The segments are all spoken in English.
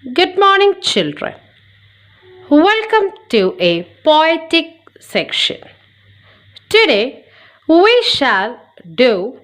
Good morning, children. Welcome to a poetic section. Today, we shall do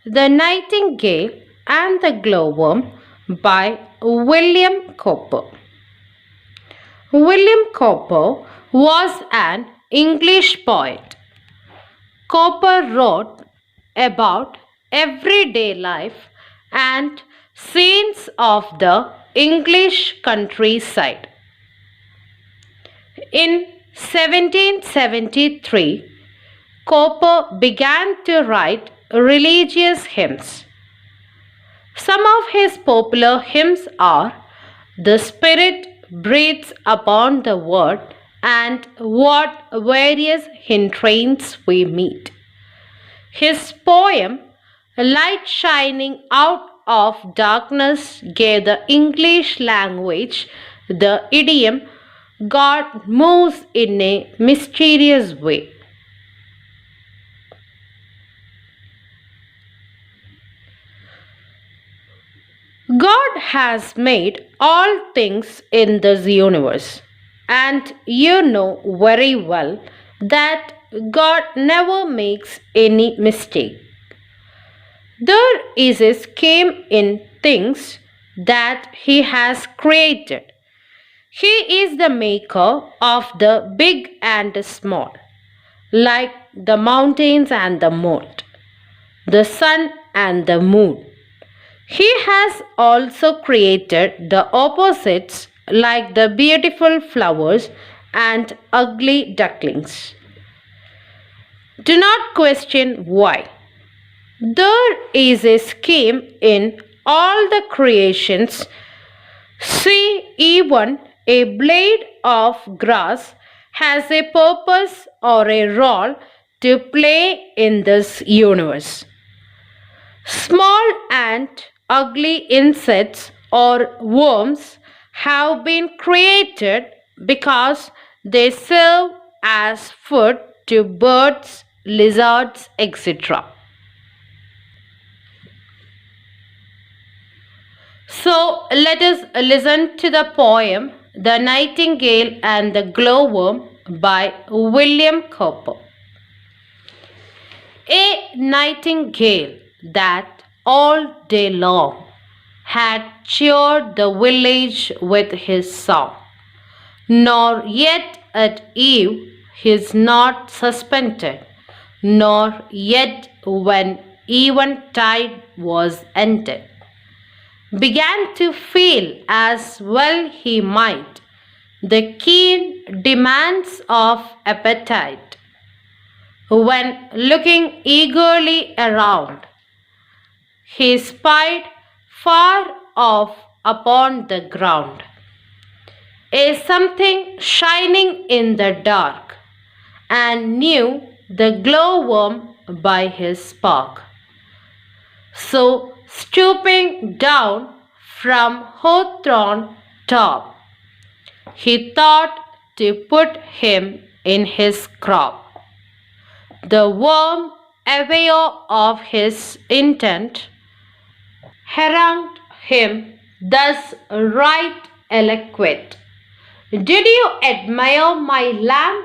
The Nightingale and the Glowworm by William Cowper. William Cowper was an English poet. Cowper wrote about everyday life and scenes of the English countryside. In 1773, Cowper began to write religious hymns. Some of his popular hymns are "The Spirit Breathes Upon the Word" and "What Various Hindrance We Meet." His poem, "Light Shining Out of Darkness," gave the English language the idiom "God moves in a mysterious way." God has made all things in this universe, and you know very well that God never makes any mistake. There is a scheme in things that He has created. He is the maker of the big and the small, like the mountains and the mold, the sun and the moon. He has also created the opposites, like the beautiful flowers and ugly ducklings. Do not question why. There is a scheme in all the creations. See, even a blade of grass has a purpose or a role to play in this universe. Small and ugly insects or worms have been created because they serve as food to birds, lizards, etc. So let us listen to the poem "The Nightingale and the Glowworm" by William Cowper. A nightingale that all day long had cheered the village with his song, nor yet at eve his note suspended, nor yet when eventide was ended, began to feel, as well he might, the keen demands of appetite, when looking eagerly around, he spied far off upon the ground a something shining in the dark, and knew the glowworm by his spark. So, stooping down from hawthorn top, he thought to put him in his crop. The worm, aware of his intent, harangued him thus right eloquent. "Did you admire my lamp?"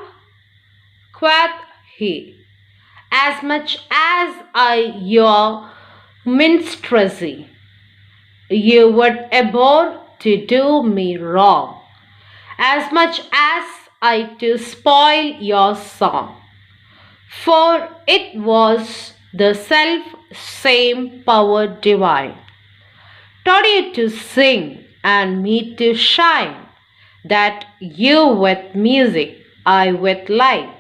quoth he, "as much as I your minstrelsy. You would abhor to do me wrong, as much as I to spoil your song. For it was the self same power divine taught you to sing and me to shine, that you with music, I with light,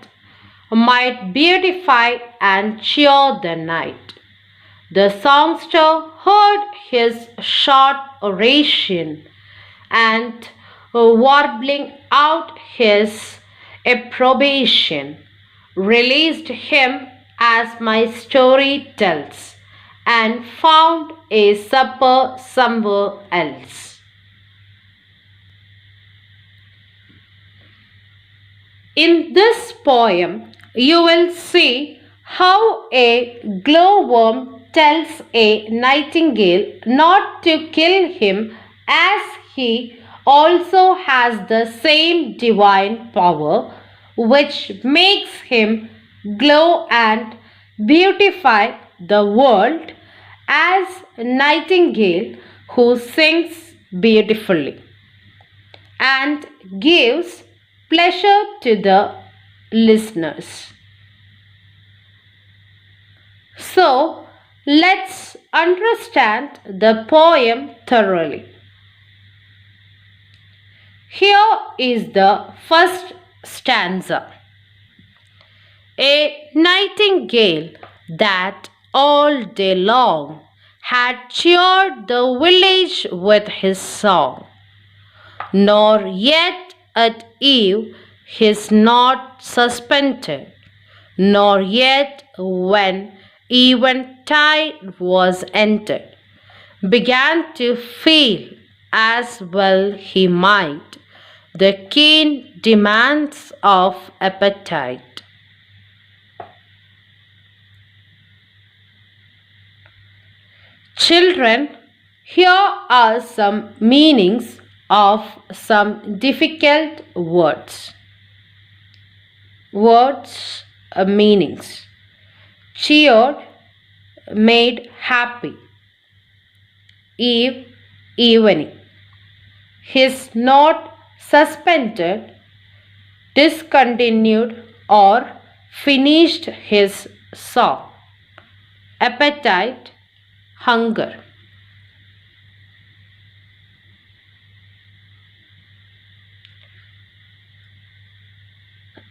might beautify and cheer the night." The songster heard his short oration, and warbling out his approbation, released him as my story tells, and found a supper somewhere else. In this poem, you will see how a glowworm tells a nightingale not to kill him as he also has the same divine power which makes him glow and beautify the world as a nightingale who sings beautifully and gives pleasure to the listeners. So, let's understand the poem thoroughly. Here is the first stanza. A nightingale that all day long had cheered the village with his song, nor yet at eve his note suspended, nor yet when eventide was entered, began to feel as well he might the keen demands of appetite. Children, here are some meanings of some difficult words. Words, meanings. Cheered, made happy. Eve, evening. His note suspended, discontinued, or finished his song. Appetite, hunger.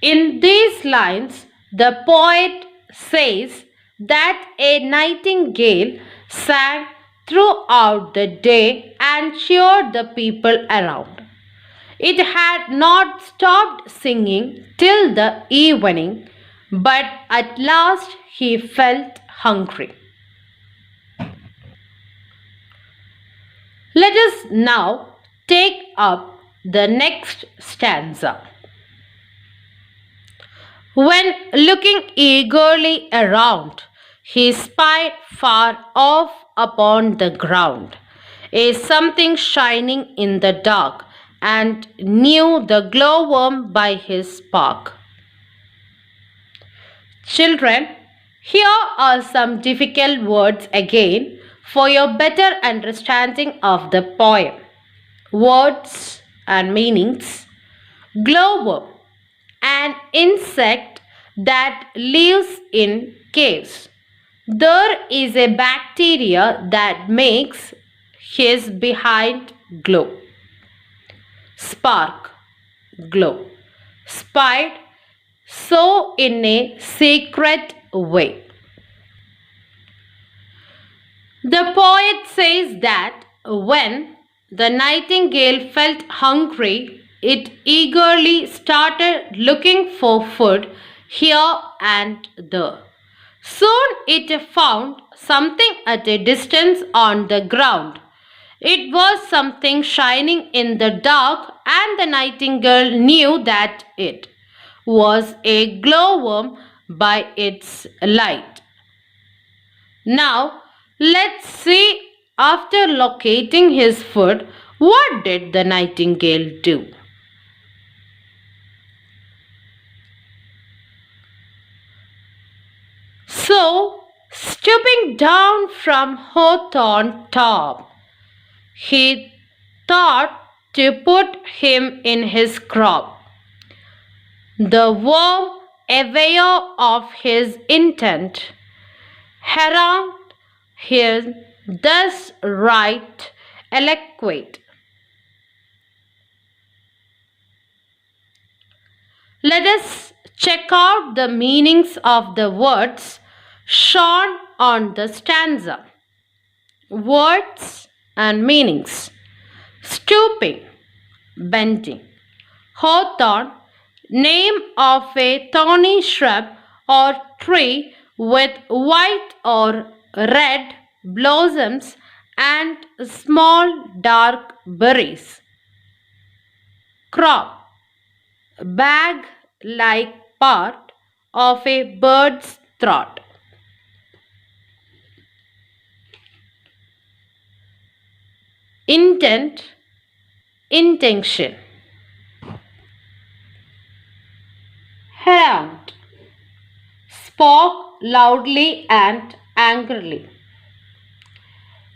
In these lines, the poet says that a nightingale sang throughout the day and cheered the people around. It had not stopped singing till the evening, but at last he felt hungry. Let us now take up the next stanza. When looking eagerly around, he spied far off upon the ground a something shining in the dark, and knew the glowworm by his spark. Children, here are some difficult words again for your better understanding of the poem. Words and meanings. Glowworm, an insect that lives in caves. There is a bacteria that makes his behind glow. Spark, glow. Spied, so in a secret way. The poet says that when the nightingale felt hungry, it eagerly started looking for food here and there. Soon it found something at a distance on the ground. It was something shining in the dark, and the nightingale knew that it was a glowworm by its light. Now, let's see, after locating his food, what did the nightingale do? So, stooping down from hawthorn top, he thought to put him in his crop. The worm, aware of his intent, harangued him thus right eloquent. Let us check out the meanings of the words shown on the stanza. Words and meanings. Stooping, bending. Hawthorn, name of a thorny shrub or tree with white or red blossoms and small dark berries. Crop, bag like part of a bird's throat. Intent, intention. Harangued, spoke loudly and angrily.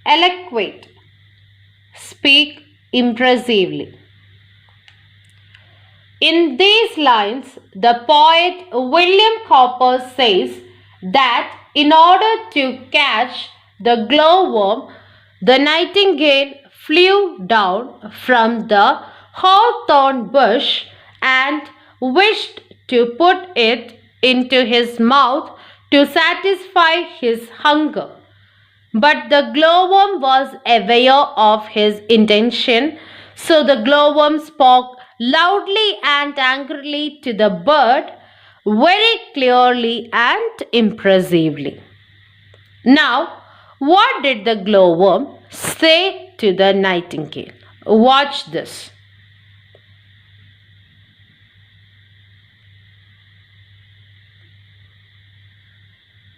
Eloquent, speak impressively. In these lines, the poet William Cowper says that in order to catch the glowworm, the nightingale flew down from the hawthorn bush and wished to put it into his mouth to satisfy his hunger. But the glowworm was aware of his intention, so the glowworm spoke loudly and angrily to the bird, very clearly and impressively. Now, what did the glowworm say to the nightingale? Watch this.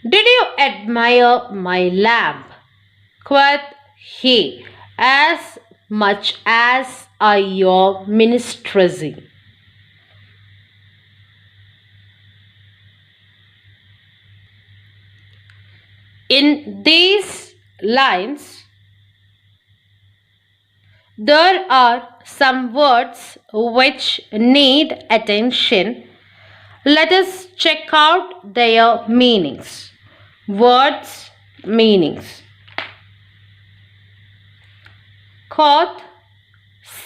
Did you admire my lamp? Quoth he, as much as I your minstrelsy. In these lines, there are some words which need attention. Let us check out their meanings. Words, meanings. Quoth,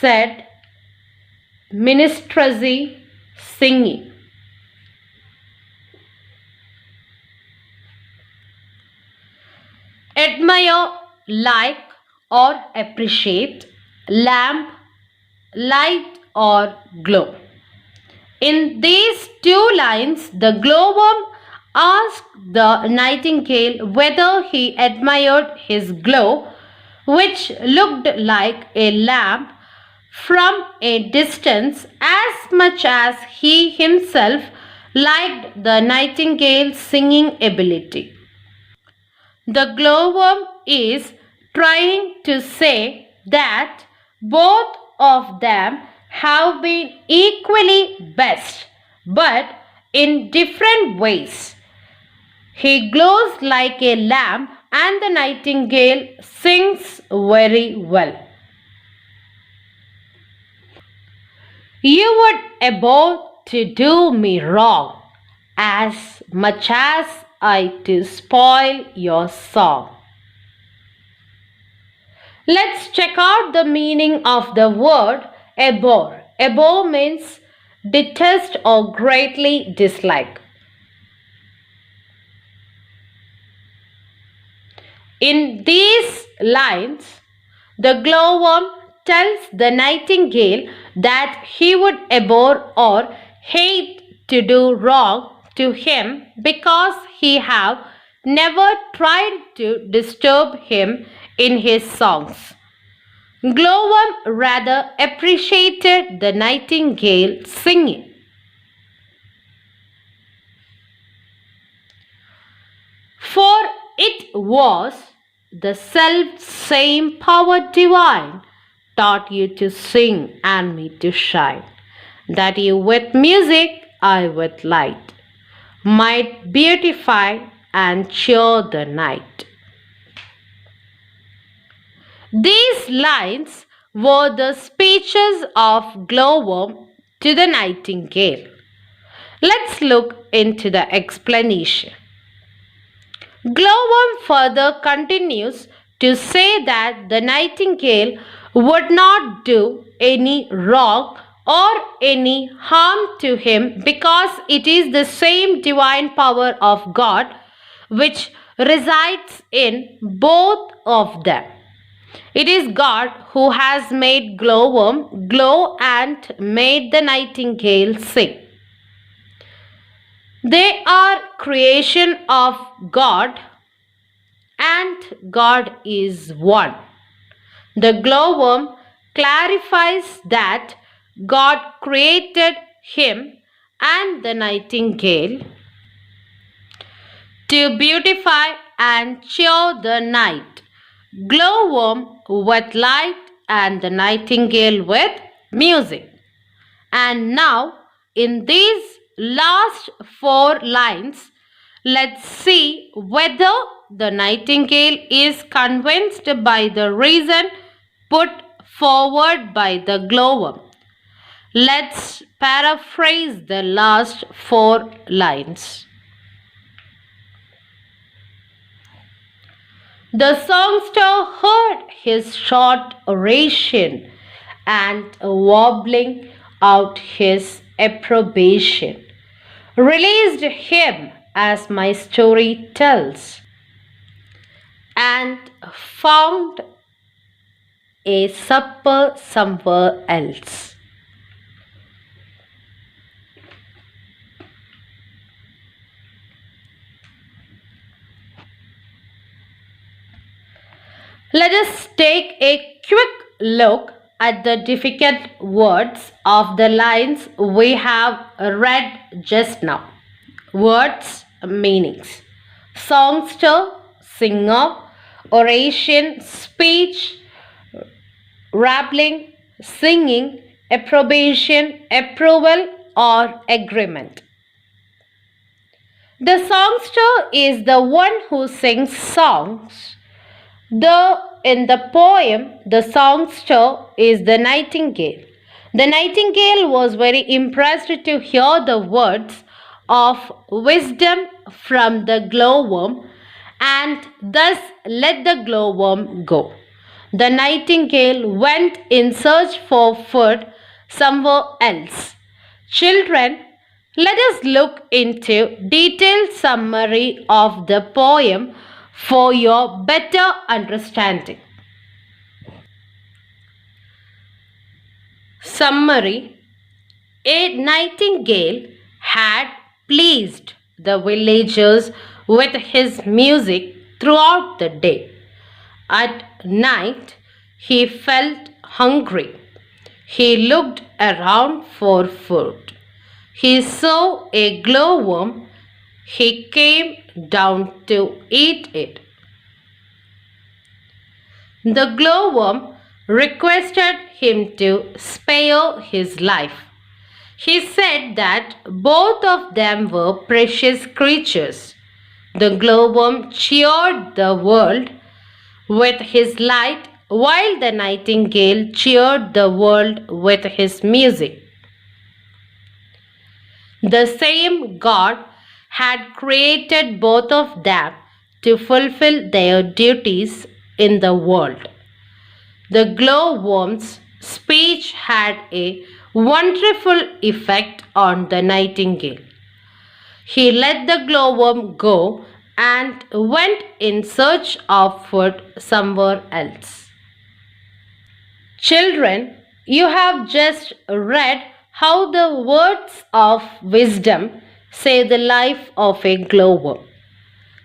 said, minstrelsy, singing. Admire, like or appreciate. Lamp, light or glow. In these two lines, the glowworm asked the nightingale whether he admired his glow, which looked like a lamp, from a distance as much as he himself liked the nightingale's singing ability. The glowworm is trying to say that both of them have been equally best, but in different ways. He glows like a lamp and the nightingale sings very well. You would abhor to do me wrong, as much as I to spoil your song. Let's check out the meaning of the word abhor. Abhor means detest or greatly dislike. In these lines, the glowworm tells the nightingale that he would abhor or hate to do wrong to him because he have never tried to disturb him in his songs. Glowworm rather appreciated the nightingale singing. For it was the self same power divine taught you to sing and me to shine, that you with music, I with light, might beautify and cheer the night. These lines were the speeches of glowworm to the nightingale. Let's look into the explanation. Glowworm further continues to say that the nightingale would not do any wrong or any harm to him because it is the same divine power of God which resides in both of them. It is God who has made glowworm glow and made the nightingale sing. They are creation of God and God is one. The glowworm clarifies that God created him and the nightingale to beautify and cheer the night. Glowworm with light and the nightingale with music. And now, in these last four lines, let's see whether the nightingale is convinced by the reason put forward by the glowworm. Let's paraphrase the last four lines. The songster heard his short oration and wobbling out his approbation, released him as my story tells, and found a supper somewhere else. Let us take a quick look at the difficult words of the lines we have read just now. Words, meanings. Songster, singer, oration, speech, rambling, singing, approbation, approval, or agreement. The songster is the one who sings songs. In the poem, the songster is the nightingale. The nightingale was very impressed to hear the words of wisdom from the glowworm and thus let the glowworm go. The nightingale went in search for food somewhere else. Children, let us look into detailed summary of the poem for your better understanding. Summary. A nightingale had pleased the villagers with his music throughout the day. At night, he felt hungry. He looked around for food. He saw a glowworm. He came down to eat it. The glowworm requested him to spare his life. He said that both of them were precious creatures. The glowworm cheered the world with his light while the nightingale cheered the world with his music. The same God had created both of them to fulfill their duties in the world. The glowworm's speech had a wonderful effect on the nightingale. He let the glowworm go and went in search of food somewhere else. Children, you have just read how the words of wisdom save the life of a glowworm.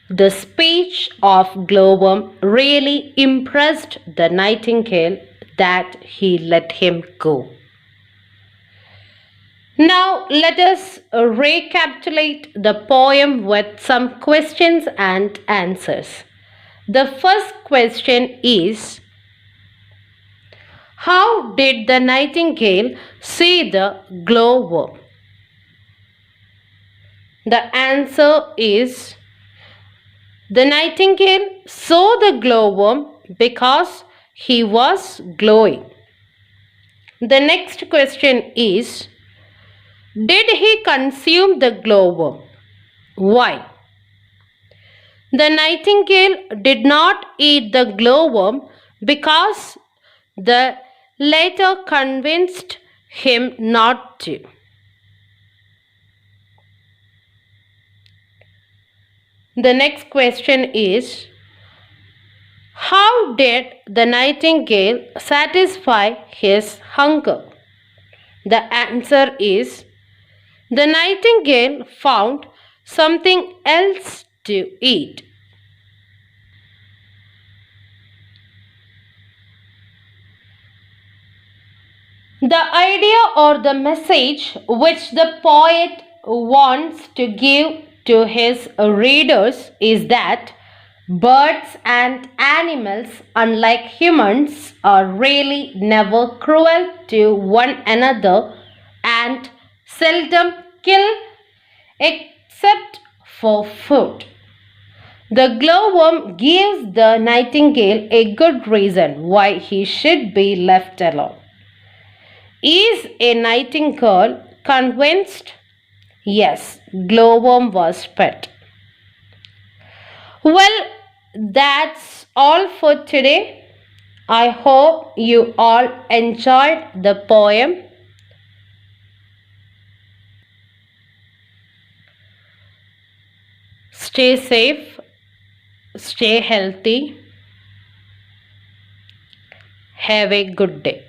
The speech of glowworm really impressed the nightingale that he let him go. Now let us recapitulate the poem with some questions and answers. The first question is, how did the nightingale see the glowworm? The answer is, the nightingale saw the glowworm because he was glowing. The next question is, did he consume the glowworm? Why? The nightingale did not eat the glowworm because the latter convinced him not to. The next question is, how did the nightingale satisfy his hunger? The answer is, the nightingale found something else to eat. The idea or the message which the poet wants to give to his readers is that Birds and animals, unlike humans, are really never cruel to one another and seldom kill except for food. The glowworm gives the nightingale a good reason why he should be left alone. Is a nightingale convinced? Yes, glowworm was pet. Well, that's all for today. I hope you all enjoyed the poem. Stay safe, stay healthy. Have a good day.